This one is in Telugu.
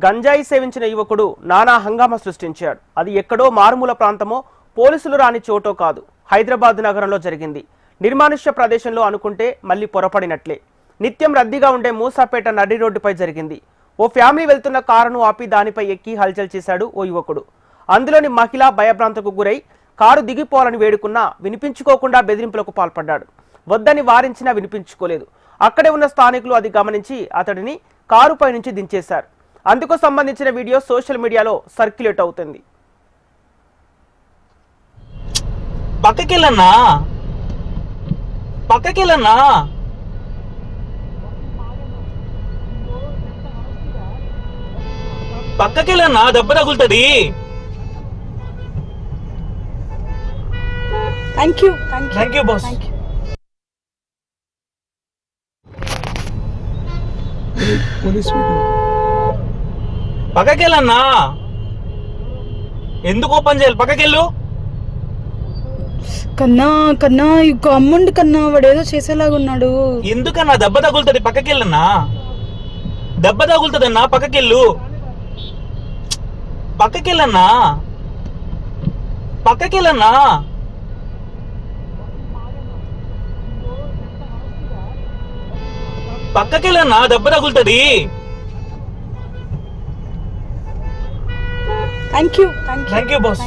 గంజాయి సేవించిన యువకుడు నానా హంగామా సృష్టించాడు. అది ఎక్కడో మారుమూల ప్రాంతమో పోలీసులు రాని చోటో కాదు, హైదరాబాద్ నగరంలో జరిగింది. నిర్మానుష్య ప్రదేశంలో అనుకుంటే మళ్ళీ పొరపడినట్లే. నిత్యం రద్దీగా ఉండే మూసాపేట నడి రోడ్డుపై జరిగింది. ఓ ఫ్యామిలీ వెళ్తున్న కారును ఆపి దానిపై ఎక్కి హల్చల్ చేశాడు ఓ యువకుడు. అందులోని మహిళ భయభ్రాంతకు గురై కారు దిగిపోవాలని వేడుకున్నా వినిపించుకోకుండా బెదిరింపులకు పాల్పడ్డాడు. వద్దని వారించినా వినిపించుకోలేదు. అక్కడే ఉన్న స్థానికులు అది గమనించి అతడిని కారుపై నుంచి దించేశారు. అందుకు సంబంధించిన వీడియో సోషల్ మీడియాలో సర్క్యులేట్ అవుతుంది. పక్కకెళ్ళన్నా దెబ్బ తగులుతుంది. Thank you boss. పక్కకెళ్ళన్నా, ఎందుకు ఓపెన్ చేయాలి? పక్కకెళ్ళు. కన్నా కన్నా ఇక అమ్ముండి కన్నా, వాడేదో చేసేలాగా ఉన్నాడు. ఎందుకన్నా? దెబ్బ తగులుతుంది. పక్కకెళ్ళన్నా, దెబ్బ తగులుతుందన్నా. పక్కకెళ్ళు. పక్కకెళ్ళన్నా, పక్కకెళ్ళన్నా, దెబ్బ తగులుతుంది. Thank you boss.